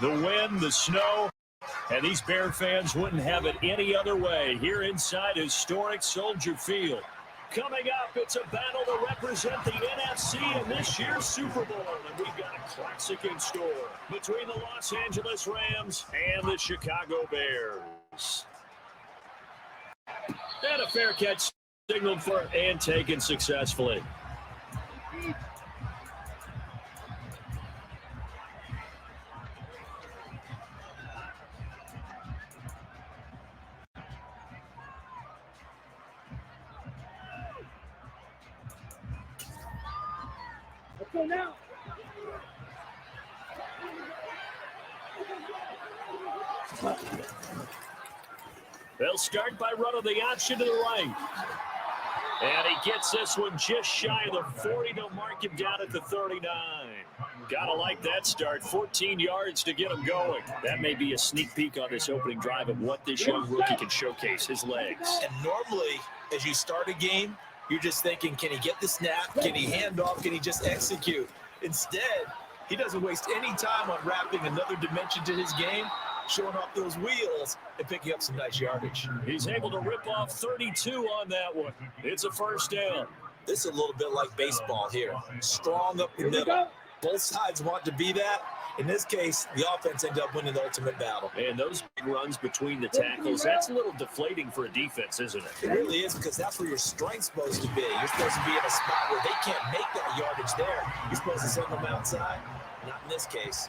The wind, the snow, and these Bear fans wouldn't have it any other way here inside historic Soldier Field. Coming up, it's a battle to represent the NFC in this year's Super Bowl, and we've got a classic in store between the Los Angeles Rams and the Chicago Bears. And a fair catch signaled for and taken successfully. Go now. They'll start by running the option to the right. And he gets this one just shy of the 40 to mark him down at the 39. Gotta like that start. 14 yards to get him going. That may be a sneak peek on this opening drive of what this young rookie can showcase, his legs. And normally, as you start a game, you're just thinking, can he get the snap? Can he hand off? Can he just execute? Instead, he doesn't waste any time on wrapping another dimension to his game, showing off those wheels and picking up some nice yardage. He's able to rip off 32 on that one. It's a first down. This is a little bit like baseball here. Strong up the middle. Both sides want to be that. In this case, the offense ended up winning the ultimate battle. And those big runs between the tackles, that's a little deflating for a defense, isn't it? It really is, because that's where your strength's supposed to be. You're supposed to be in a spot where they can't make that yardage there. You're supposed to send them outside. Not in this case.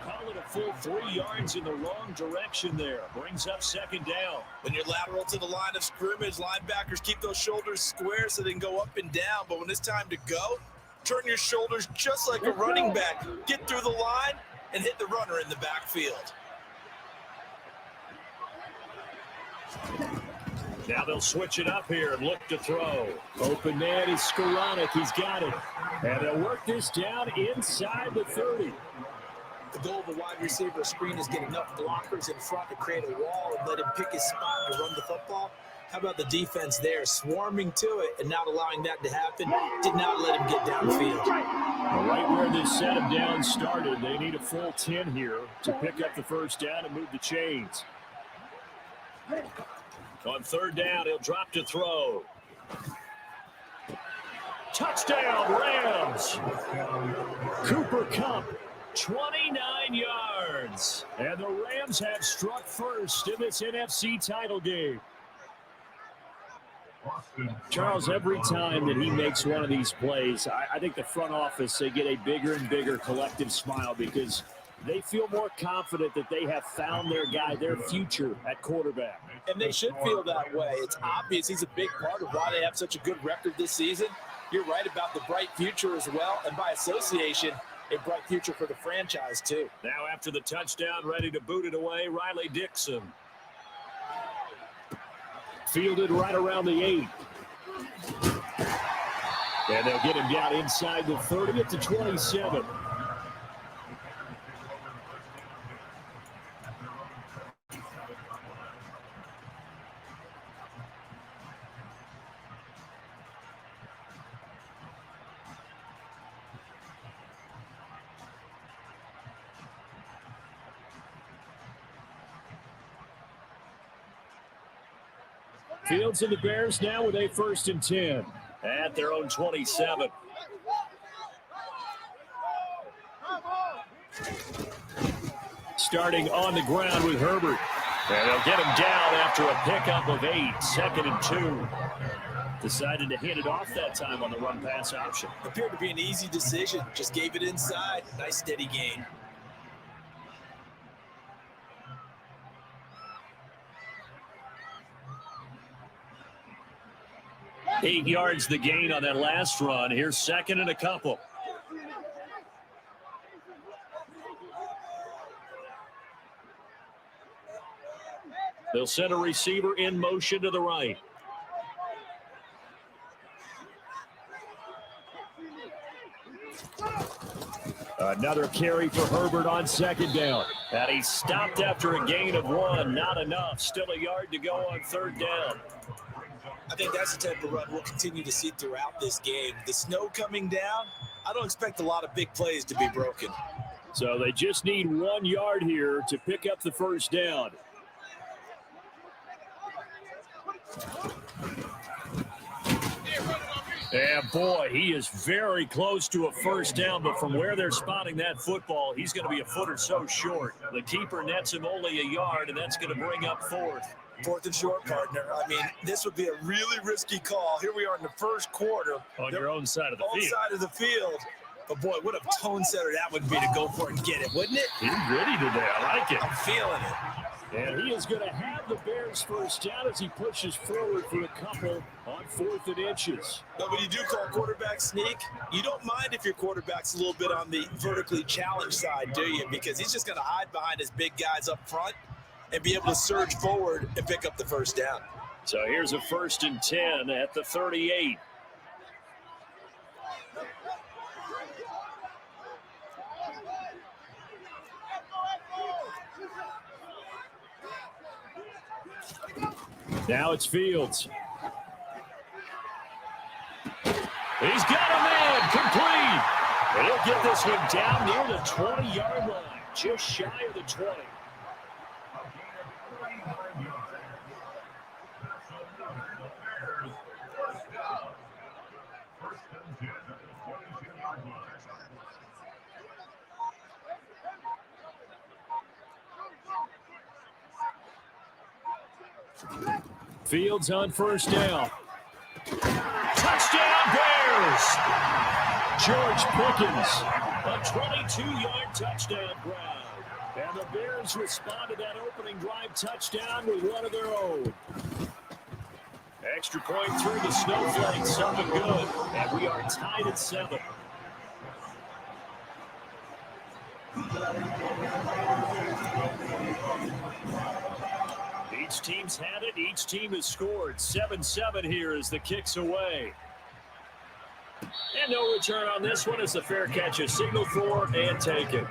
Call it a full 3 yards in the wrong direction there. Brings up second down. When you're lateral to the line of scrimmage, linebackers keep those shoulders square so they can go up and down. But when it's time to go, turn your shoulders just like a running back. Get through the line and hit the runner in the backfield. Now they'll switch it up here and look to throw. Open man is Skoranek. He's got it. And they'll work this down inside the 30. The goal of the wide receiver screen is get enough blockers in front to create a wall and let him pick his spot to run the football. How about the defense there, swarming to it and not allowing that to happen? Did not let him get downfield. Right where this set of downs started, they need a full 10 here to pick up the first down and move the chains. On third down, he'll drop to throw. Touchdown, Rams! Cooper Kupp, 29 yards. And the Rams have struck first in this NFC title game. Charles, every time that he makes one of these plays, I think the front office, they get a bigger and bigger collective smile because they feel more confident that they have found their guy, their future at quarterback. And they should feel that way. It's obvious he's a big part of why they have such a good record this season. You're right about the bright future as well, and by association, a bright future for the franchise too. Now after the touchdown, ready to boot it away, Riley Dixon. Fielded right around the 8. And they'll get him down inside the 30 at the 27. Fields and the Bears now with a 1st and 10 at their own 27. Starting on the ground with Herbert. And they'll get him down after a pickup of 8, 2nd and 2. Decided to hit it off that time on the run-pass option. Appeared to be an easy decision. Just gave it inside. Nice steady gain. 8 yards the gain on that last run. Here's 2nd and a couple. They'll send a receiver in motion to the right. Another carry for Herbert on 2nd down. And he stopped after a gain of 1. Not enough. Still a yard to go on 3rd down. I think that's the type of run we'll continue to see throughout this game. The snow coming down, I don't expect a lot of big plays to be broken. So they just need 1 yard here to pick up the first down. And boy, he is very close to a first down, but from where they're spotting that football, he's going to be a foot or so short. The keeper nets him only a yard, and that's going to bring up fourth. Fourth and short, partner. I mean, this would be a really risky call. Here we are in the first quarter. On your own side of the field. Side of the field. But, boy, what a tone setter that would be to go for it and get it, wouldn't it? He's ready today. I like it. I'm feeling it. And he is going to have the Bears first down as he pushes forward for a couple on 4th and inches. But when you do call quarterback sneak, you don't mind if your quarterback's a little bit on the vertically challenged side, do you? Because he's just going to hide behind his big guys up front and be able to surge forward and pick up the first down. So here's a 1st and 10 at the 38. Now it's Fields. He's got a man complete. And he'll get this one down near the 20-yard line, just shy of the 20. Fields on first down. Touchdown Bears! George Pickens, a 22-yard touchdown grab. And the Bears respond to that opening drive touchdown with one of their own. Extra point through the snowflakes, something good. And we are tied at 7. Each team's had it. Each team has scored. 7-7 here as the kick's away. And no return on this one as the fair catch is signaled for and taken.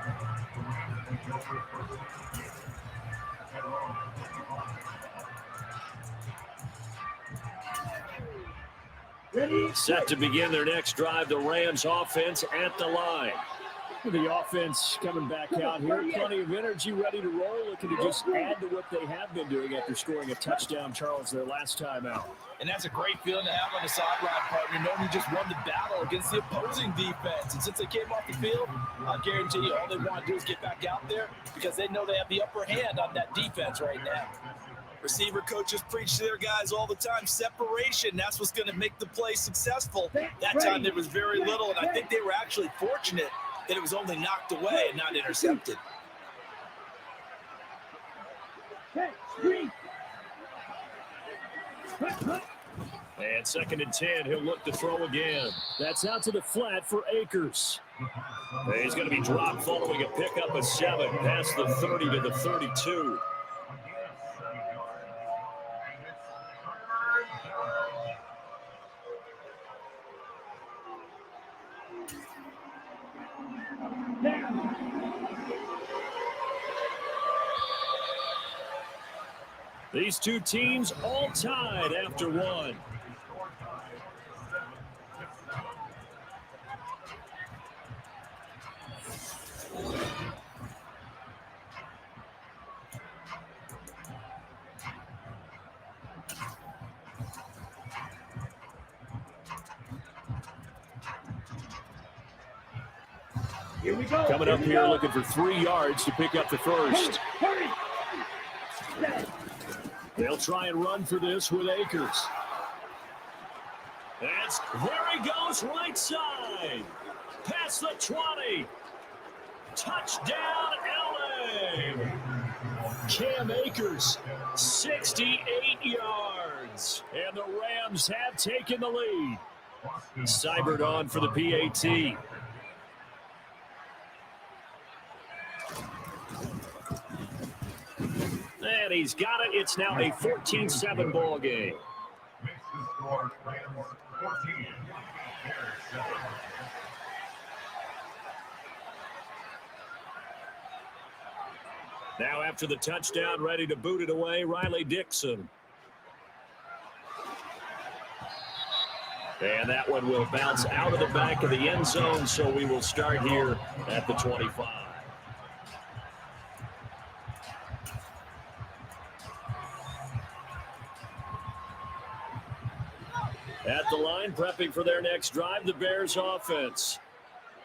Set to begin their next drive, the Rams offense at the line. The offense coming back out here, plenty of energy, ready to roll, looking to just add to what they have been doing after scoring a touchdown, Charles, their last time out. And that's a great feeling to have on the sideline, partner, knowing you just won the battle against the opposing defense. And since they came off the field, I guarantee you all they want to do is get back out there because they know they have the upper hand on that defense right now. Receiver coaches preach to their guys all the time, separation, that's what's going to make the play successful. That time there was very little, and I think they were actually fortunate that it was only knocked away and not intercepted. And 2nd and 10, he'll look to throw again. That's out to the flat for Akers. He's going to be dropped following a pickup of 7, past the 30 to the 32. These two teams all tied after one. Here we go. Coming up here looking for 3 yards to pick up the first. Hurry. They'll try and run for this with Akers. There he goes, right side. Past the 20. Touchdown, LA. Cam Akers, 68 yards. And the Rams have taken the lead. Seibert on for the PAT. And he's got it. It's now a 14-7 ball game. Now after the touchdown, ready to boot it away, Riley Dixon. And that one will bounce out of the back of the end zone, so we will start here at the 25. At the line, prepping for their next drive, the Bears offense.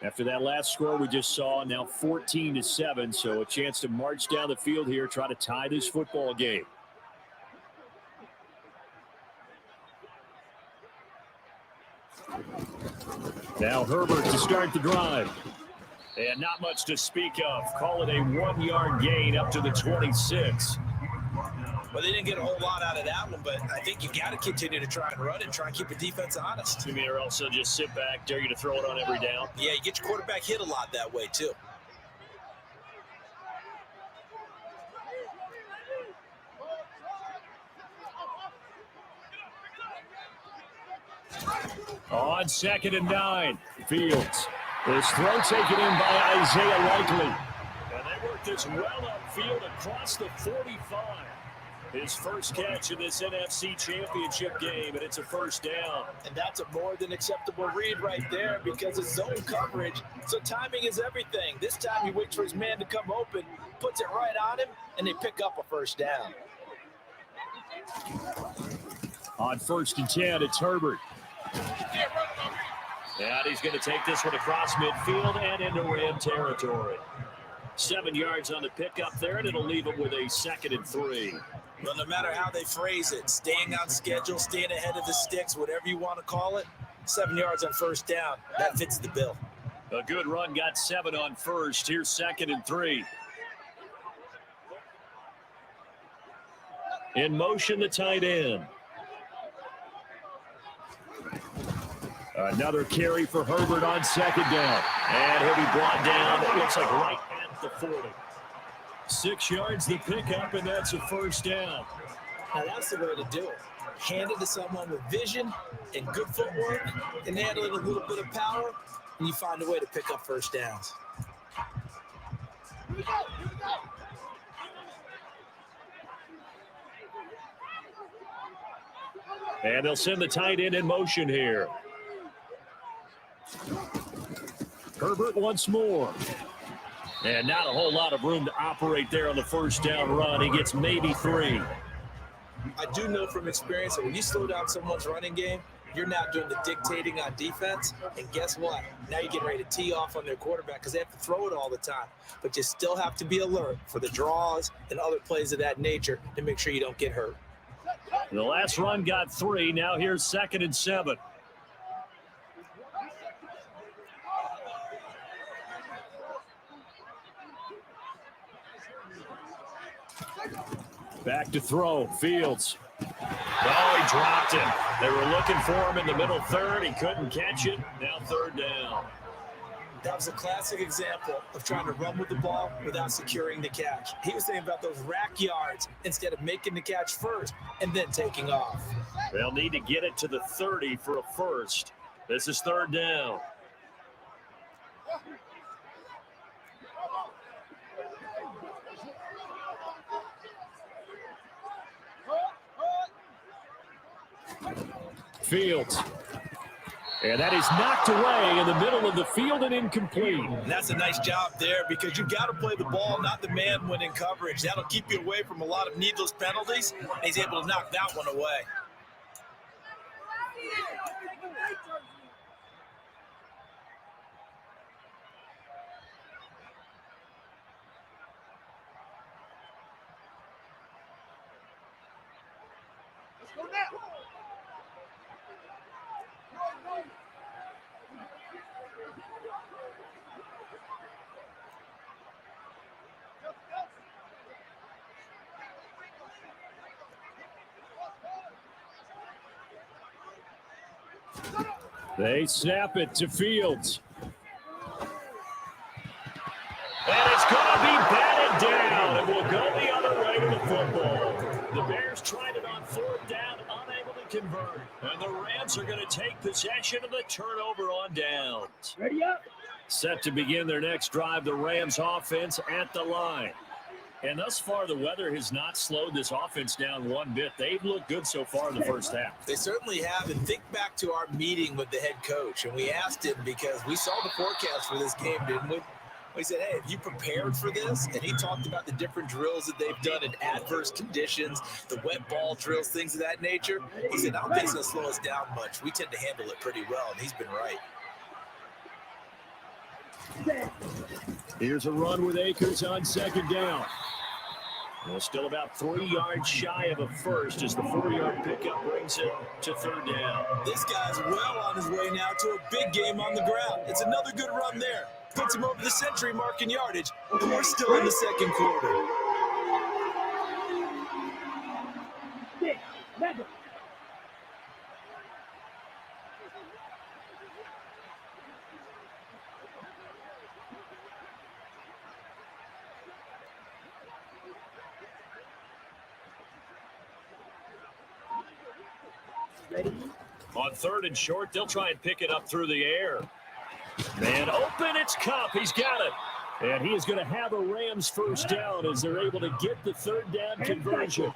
After that last score we just saw, now 14-7, so a chance to march down the field here, try to tie this football game. Now Herbert to start the drive. And not much to speak of. Call it a 1-yard gain up to the 26. Well, they didn't get a whole lot out of that one, but I think you got to continue to try and run and try and keep the defense honest. You mean, or also just sit back, dare you to throw it on every down? Yeah, you get your quarterback hit a lot that way, too. On 2nd and 9, Fields. His throw taken in by Isaiah Likely. And they worked this well upfield across the 45. His first catch in this NFC Championship game, and it's a first down. And that's a more than acceptable read right there because it's zone coverage, so timing is everything. This time he waits for his man to come open, puts it right on him, and they pick up a first down. On 1st and 10, it's Herbert. And he's going to take this one across midfield and into Ram territory. 7 yards on the pickup there, and it'll leave him with a 2nd and 3. Well, no matter how they phrase it, staying on schedule, staying ahead of the sticks, whatever you want to call it, 7 yards on first down, that fits the bill. A good run, got 7 on first. Here's 2nd and 3. In motion, the tight end. Another carry for Herbert on 2nd down. And he'll be brought down, it looks like right at the 40. 6 yards the pickup, and that's a first down. Now that's the way to do it. Hand it to someone with vision and good footwork, and handle it with a little bit of power, and you find a way to pick up first downs. And they'll send the tight end in motion here. Herbert once more. And not a whole lot of room to operate there on the first down run. He gets maybe 3. I do know from experience that when you slow down someone's running game, you're not doing the dictating on defense. And guess what? Now you're getting ready to tee off on their quarterback because they have to throw it all the time. But you still have to be alert for the draws and other plays of that nature to make sure you don't get hurt. The last run got 3. Now here's 2nd and 7. Back to throw, Fields. Oh, he dropped it. They were looking for him in the middle third. He couldn't catch it. Now 3rd down. That was a classic example of trying to run with the ball without securing the catch. He was thinking about those rack yards instead of making the catch first and then taking off. They'll need to get it to the 30 for a first. This is 3rd down. Fields. And that is knocked away in the middle of the field and incomplete. And that's a nice job there because you've got to play the ball, not the man when in coverage. That'll keep you away from a lot of needless penalties. And he's able to knock that one away. Let's go now. They snap it to Fields. And it's going to be batted down. It will go the other way to the football. The Bears tried it on 4th down, unable to convert. And the Rams are going to take possession of the turnover on downs. Ready up. Set to begin their next drive, the Rams offense at the line. And thus far, the weather has not slowed this offense down one bit. They've looked good so far in the first half. They certainly have. And think back to our meeting with the head coach. And we asked him because we saw the forecast for this game, didn't we? He said, hey, have you prepared for this? And he talked about the different drills that they've done in adverse conditions, the wet ball drills, things of that nature. He said, I don't think it's going to slow us down much. We tend to handle it pretty well, and he's been right. Here's a run with Akers on second down. Well, still about 3 yards shy of a first as the 4-yard pickup brings it to third down. This guy's well on his way now to a big game on the ground. It's another good run there. Puts him over the century mark in yardage, and we're still in the second quarter. On third and short, they'll try and pick it up through the air. Man open, it's Kupp. He's got it. And he is going to have a Rams first down as they're able to get the third down conversion.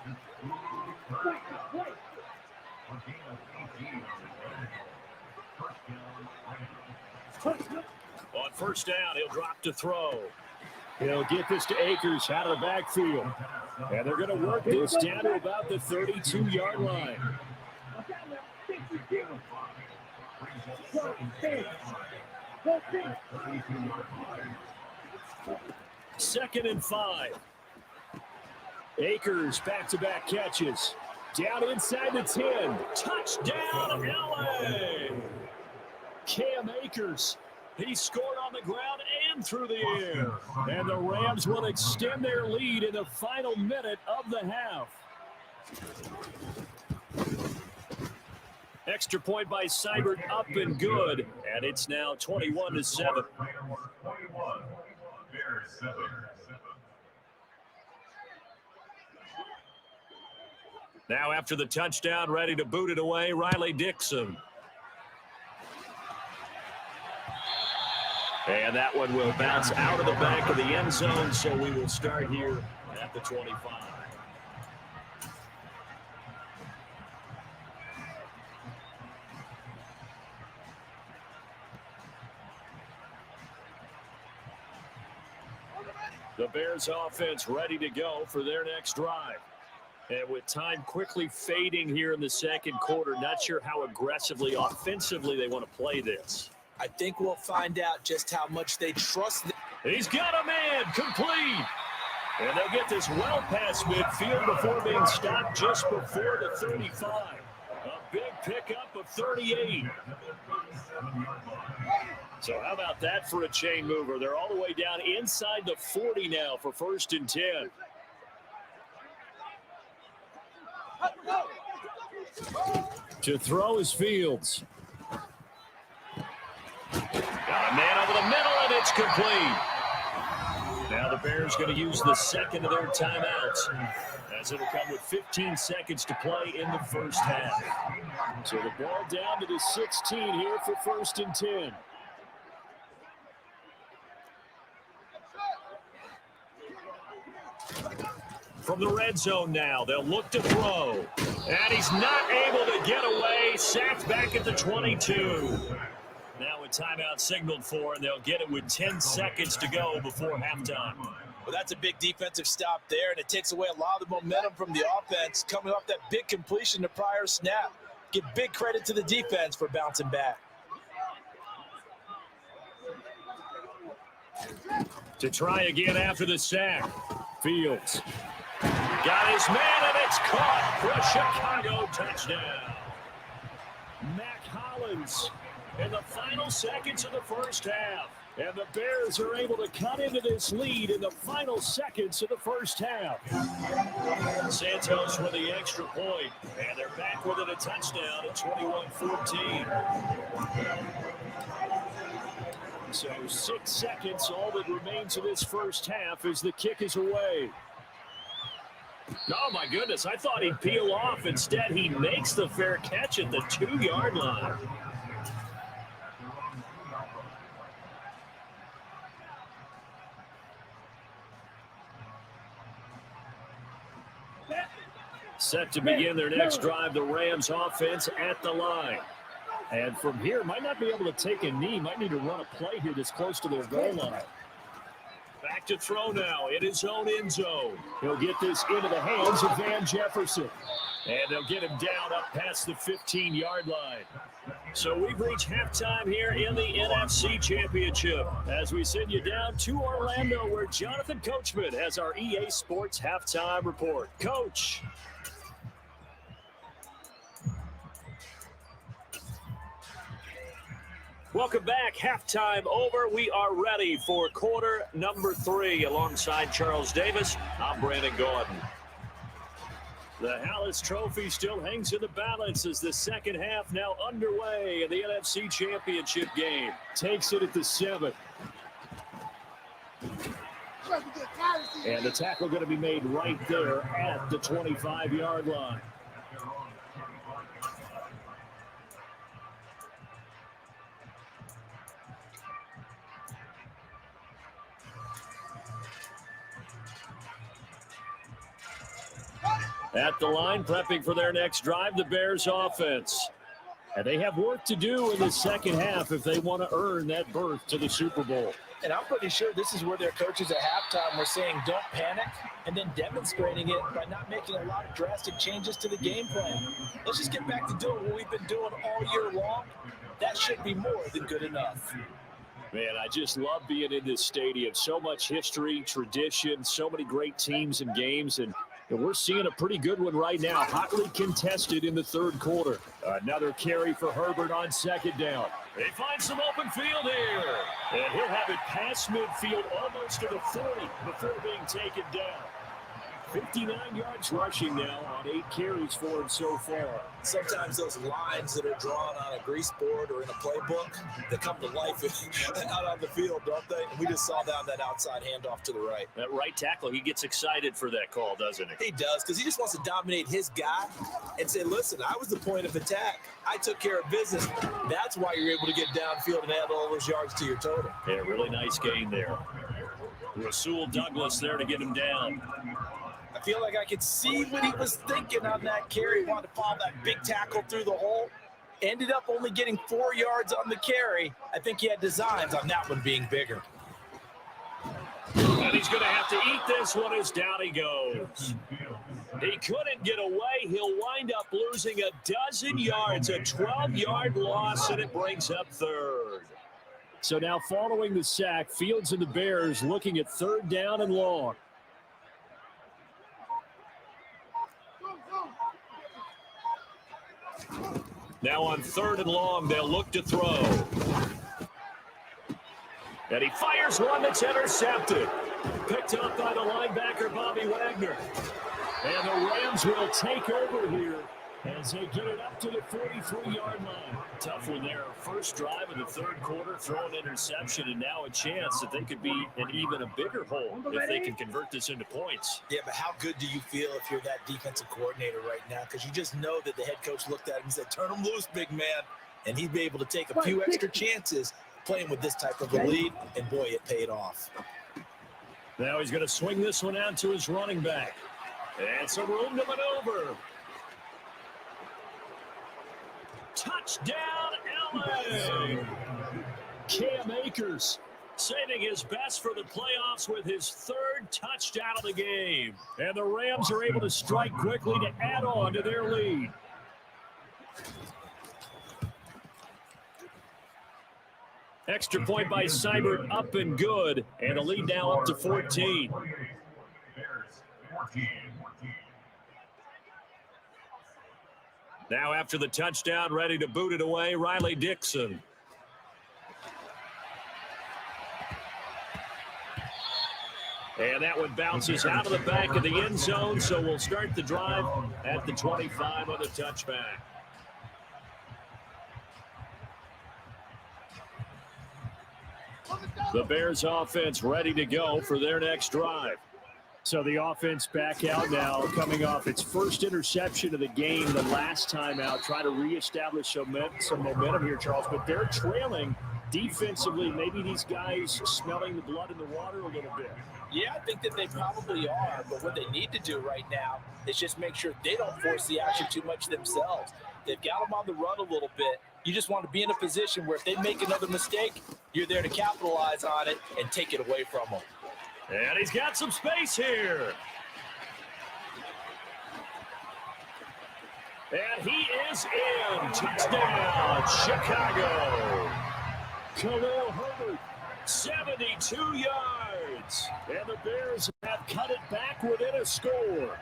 On first down, he'll drop to throw. He'll get this to Akers out of the backfield. And they're going to work this down to about the 32-yard line. Second and 5. Akers back-to-back catches. Down inside the 10. Touchdown, LA! Cam Akers. He scored on the ground and through the air. And the Rams will extend their lead in the final minute of the half. Extra point by Seibert, up and good. And it's now 21-7. Now after the touchdown, ready to boot it away, Riley Dixon. And that one will bounce out of the back of the end zone, so we will start here at the 25. The Bears offense ready to go for their next drive. And with time quickly fading here in the second quarter, not sure how aggressively, offensively they want to play this. I think we'll find out just how much they trust. He's got a man, complete. And they'll get this well past midfield before being stopped just before the 35. A big pickup of 38. So how about that for a chain mover? They're all the way down inside the 40 now for first and 10. To throw is Fields. Got a man over the middle, and it's complete. Now the Bears going to use the second of their timeouts, as it'll come with 15 seconds to play in the first half. So the ball down to the 16 here for first and 10. From the red zone now, they'll look to throw. And he's not able to get away. Sacked back at the 22. Now a timeout signaled for, and they'll get it with 10 seconds to go before halftime. Well, that's a big defensive stop there, and it takes away a lot of the momentum from the offense coming off that big completion the prior snap. Give big credit to the defense for bouncing back. To try again after the sack. Fields. Got his man, and it's caught for a Chicago touchdown. Mac Hollins in the final seconds of the first half. And the Bears are able to cut into this lead in the final seconds of the first half. Santos with the extra point, and they're back within a touchdown at 21-14. So 6 seconds, all that remains of this first half as the kick is away. Oh, my goodness, I thought he'd peel off. Instead, he makes the fair catch at the 2-yard line. Set to begin their next drive, the Rams offense at the line. And from here, might not be able to take a knee, might need to run a play here that's close to their goal line. Back to throw now in his own end zone. He'll get this into the hands of Van Jefferson. And they'll get him down up past the 15-yard line. So we've reached halftime here in the NFC Championship as we send you down to Orlando where Jonathan Coachman has our EA Sports Halftime Report. Coach. Welcome back. Halftime over. We are ready for quarter number 3. Alongside Charles Davis, I'm Brandon Gordon. The Hallis Trophy still hangs in the balance as the second half now underway in the NFC Championship game. Takes it at the 7. And the tackle going to be made right there at the 25-yard line. At the line, prepping for their next drive, the Bears offense. And they have work to do in the second half if they want to earn that berth to the Super Bowl. And I'm pretty sure this is where their coaches at halftime were saying don't panic and then demonstrating it by not making a lot of drastic changes to the game plan. Let's just get back to doing what we've been doing all year long. That should be more than good enough. Man, I just love being in this stadium. So much history, tradition, so many great teams and games, and we're seeing a pretty good one right now, hotly contested in the third quarter. Another carry for Herbert on second down. They find some open field here, and he'll have it past midfield almost to the 40 before being taken down. 59 yards rushing now on 8 carries for him so far. Sometimes those lines that are drawn on a grease board or in a playbook, they come to life out on the field, don't they? And we just saw down that outside handoff to the right. That right tackle, he gets excited for that call, doesn't he? He does, because he just wants to dominate his guy and say, listen, I was the point of attack. I took care of business. That's why you're able to get downfield and add all those yards to your total. Yeah, really nice game there. Rasul Douglas there to get him down. I feel like I could see what he was thinking on that carry. He wanted to follow that big tackle through the hole. Ended up only getting 4 yards on the carry. I think he had designs on that one being bigger. And he's going to have to eat this one as down he goes. He couldn't get away. He'll wind up losing a dozen yards, a 12-yard loss, and it brings up third. So now following the sack, Fields and the Bears looking at third down and long. Now on third and long, they'll look to throw. And he fires one that's intercepted. Picked up by the linebacker, Bobby Wagner. And the Rams will take over here as they get it up to the 43-yard line. Tough one there. First drive of the third quarter, throw an interception, and now a chance that they could be in even a bigger hole if they can convert this into points. Yeah, but how good do you feel if you're that defensive coordinator right now? Because you just know that the head coach looked at him and said, turn him loose, big man. And he'd be able to take a few extra chances playing with this type of a lead, and boy, it paid off. Now he's going to swing this one out to his running back. And some room to maneuver. Touchdown, LA! Cam Akers saving his best for the playoffs with his third touchdown of the game. And the Rams are able to strike quickly to add on to their lead. Extra point by Seibert, up and good. And the lead now up to 14. Now after the touchdown, ready to boot it away, Riley Dixon. And that one bounces out of the back of the end zone, so we'll start the drive at the 25 on the touchback. The Bears offense ready to go for their next drive. So the offense back out now, coming off its first interception of the game the last time out, trying to reestablish some momentum here, Charles. But they're trailing defensively. Maybe these guys smelling the blood in the water a little bit. Yeah, I think that they probably are. But what they need to do right now is just make sure they don't force the action too much themselves. They've got them on the run a little bit. You just want to be in a position where if they make another mistake, you're there to capitalize on it and take it away from them. And he's got some space here. And he is in. Touchdown, Chicago. Khalil Herbert, 72 yards. And the Bears have cut it back within a score.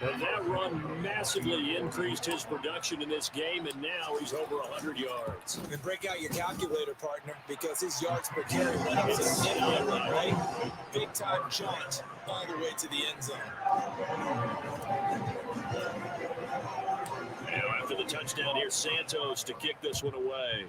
And that run massively increased his production in this game, and now he's over 100 yards. And break out your calculator, partner, because his yards per carry went up significantly, right? Big-time jaunt all the way to the end zone. Now after the touchdown, here's Santos to kick this one away.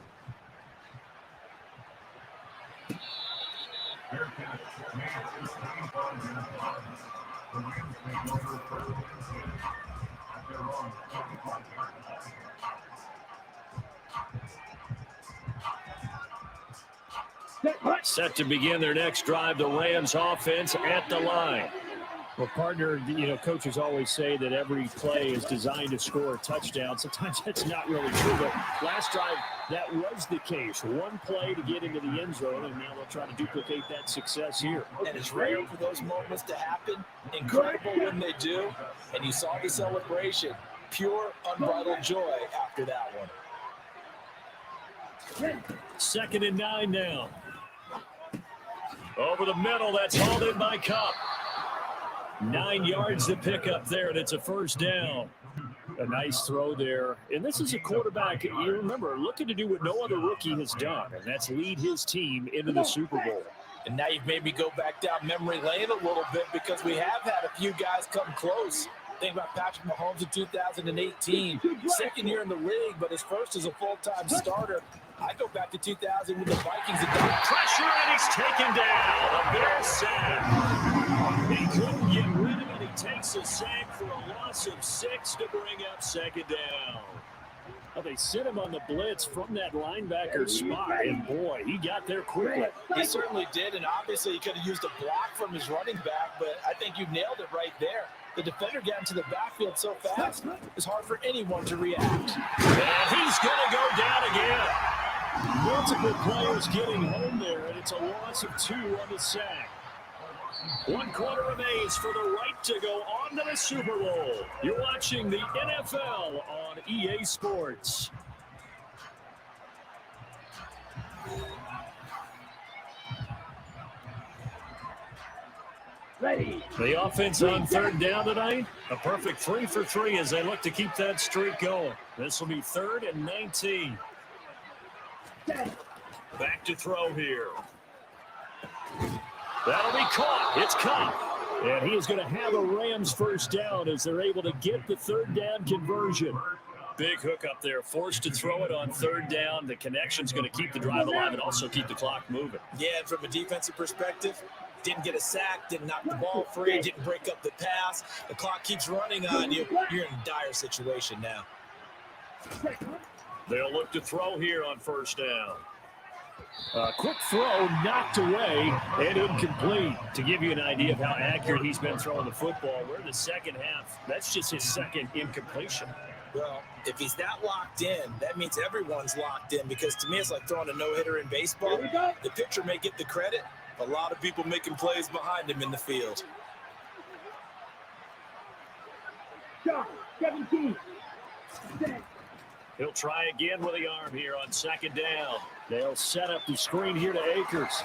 Set to begin their next drive, the Rams offense at the line. Well, partner, coaches always say that every play is designed to score a touchdown. Sometimes that's not really true, but last drive, that was the case. One play to get into the end zone, and now they'll try to duplicate that success here. And it's rare for those moments to happen. Incredible when they do. And you saw the celebration. Pure, unbridled joy after that one. 2nd and 9 now. Over the middle, that's hauled in by Cup. 9 yards to pick up there, and it's a first down. A nice throw there. And this is a quarterback, you remember, looking to do what no other rookie has done, and that's lead his team into the Super Bowl. And now you've made me go back down memory lane a little bit because we have had a few guys come close. Think about Patrick Mahomes in 2018. Second year in the league, but his first as a full-time starter. I go back to 2000 with the Vikings. Pressure, and he's taken down. A Bears sack. He couldn't get rid of it. He takes a sack for a loss of 6 to bring up 2nd down. Well, they sent him on the blitz from that linebacker spot, and boy, he got there quickly. He certainly did, and obviously he could have used a block from his running back, but I think you nailed it right there. The defender got into the backfield so fast, it's hard for anyone to react. And he's going to go down again. Multiple players getting home there, and it's a loss of 2 on the sack. 1 quarter remains for the right to go on to the Super Bowl. You're watching the NFL on EA Sports. Ready. The offense on 3rd down tonight. A perfect 3 for 3 as they look to keep that streak going. This will be 3rd and 19. Back to throw here. That'll be caught. It's caught. And he is going to have a Rams first down as they're able to get the 3rd down conversion. Big hook up there. Forced to throw it on 3rd down. The connection's going to keep the drive alive and also keep the clock moving. Yeah, and from a defensive perspective, didn't get a sack, didn't knock the ball free, didn't break up the pass. The clock keeps running on you. You're in a dire situation now. They'll look to throw here on 1st down. Quick throw knocked away and incomplete. To give you an idea of how accurate he's been throwing the football, we're in the second half. That's just his 2nd incompletion. Well, if he's that locked in, that means everyone's locked in because to me it's like throwing a no-hitter in baseball. The pitcher may get the credit. A lot of people making plays behind him in the field. 17. He'll try again with the arm here on 2nd down. They'll set up the screen here to Akers.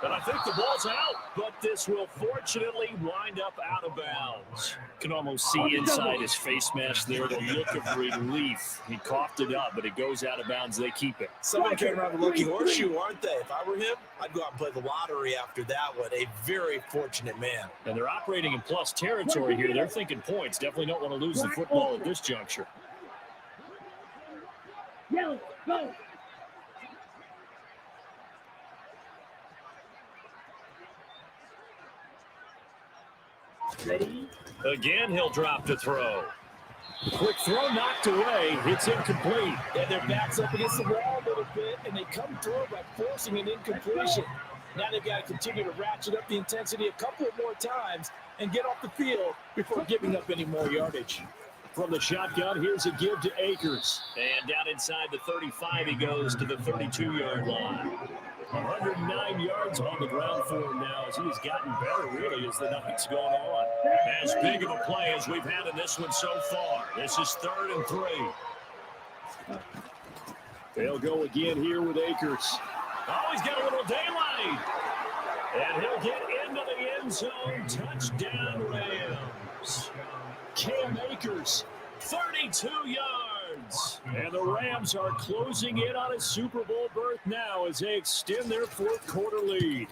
And I think the ball's out, but this will fortunately wind up out of bounds. Can almost see inside his face mask there the look of relief. He coughed it up, but it goes out of bounds. They keep it. Someone came around a lucky horseshoe, aren't they? If I were him, I'd go out and play the lottery after that one. A very fortunate man. And they're operating in plus territory here. They're thinking points. Definitely don't want to lose the football at this juncture. Yellow, go. Ready? Again, he'll drop to throw. Quick throw knocked away. It's incomplete. And their back's up against the wall a little bit, and they come through by forcing an incompletion. Now they've got to continue to ratchet up the intensity a couple of more times and get off the field before giving up any more yardage. From the shotgun, here's a give to Akers. And down inside the 35, he goes to the 32-yard line. 109 yards on the ground for him now as he has gotten better, really, as the night's gone on. As big of a play as we've had in this one so far. This is 3rd and 3. They'll go again here with Akers. Oh, he's got a little daylight. And he'll get into the end zone. Touchdown, Rams. Cam Akers, 32 yards. and the Rams are closing in on a Super Bowl berth now as they extend their 4th quarter lead.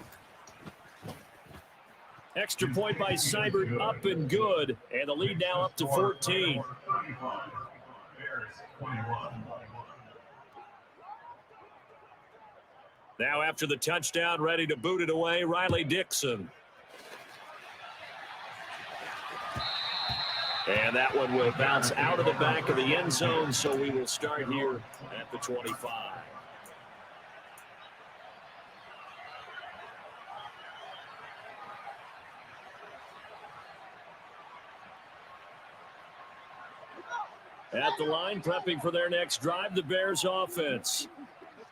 Extra point by Seibert, up and good, and the lead now up to 14. Now after the touchdown, ready to boot it away, Riley Dixon. And that one will bounce out of the back of the end zone, so we will start here at the 25. At the line, prepping for their next drive, the Bears offense.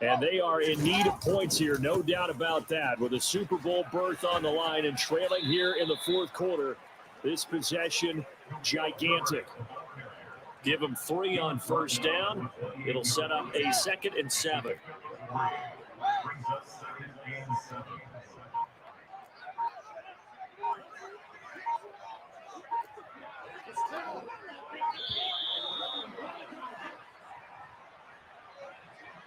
And they are in need of points here, no doubt about that. With a Super Bowl berth on the line and trailing here in the 4th quarter, this possession, gigantic. Give them 3 on 1st down. It'll set up a 2nd and 7.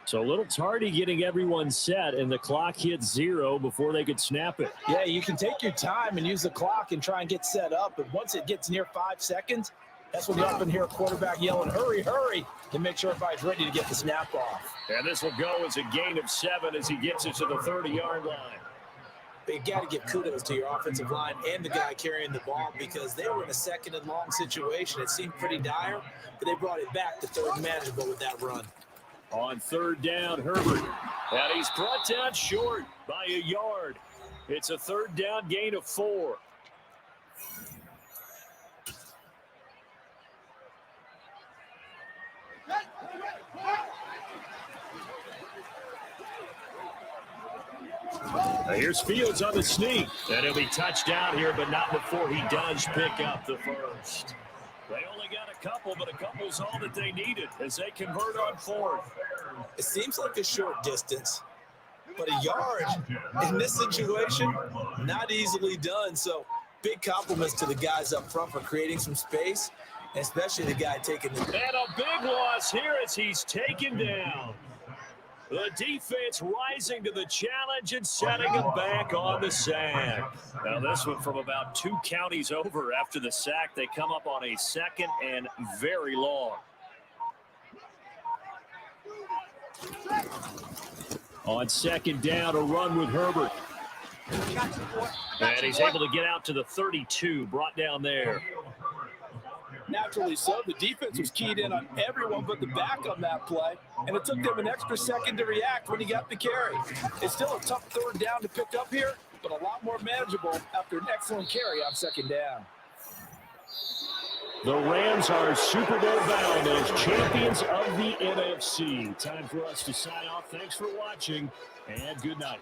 So a little tardy getting everyone set, and the clock hit 0 before they could snap it. Yeah, you can take your time and use the clock and try and get set up, but once it gets near 5 seconds, that's when you often hear a quarterback yelling, hurry, hurry, to make sure everybody's ready to get the snap off. And this will go as a gain of 7 as he gets it to the 30-yard line. But you got to give kudos to your offensive line and the guy carrying the ball because they were in a 2nd and long situation. It seemed pretty dire, but they brought it back to 3rd and manageable with that run. On 3rd down, Herbert. And he's brought down short by a yard. It's a 3rd down gain of 4. Now here's Fields on the sneak. And he'll be touched down here, but not before he does pick up the first. They only got a couple, but a couple's all that they needed as they convert on 4th. It seems like a short distance, but a yard in this situation, not easily done. So big compliments to the guys up front for creating some space, and especially the guy taking the... And a big loss here as he's taken down. The defense rising to the challenge and setting him back on the sack. Now this one from about 2 counties over after the sack. They come up on a 2nd and very long. On 2nd down, a run with Herbert. And he's able to get out to the 32, brought down there. Naturally so. The defense was keyed in on everyone but the back on that play, and it took them an extra second to react when he got the carry. It's still a tough 3rd down to pick up here, but a lot more manageable after an excellent carry on 2nd down. The Rams are Super Bowl bound as champions of the NFC. Time for us to sign off. Thanks for watching, and good night.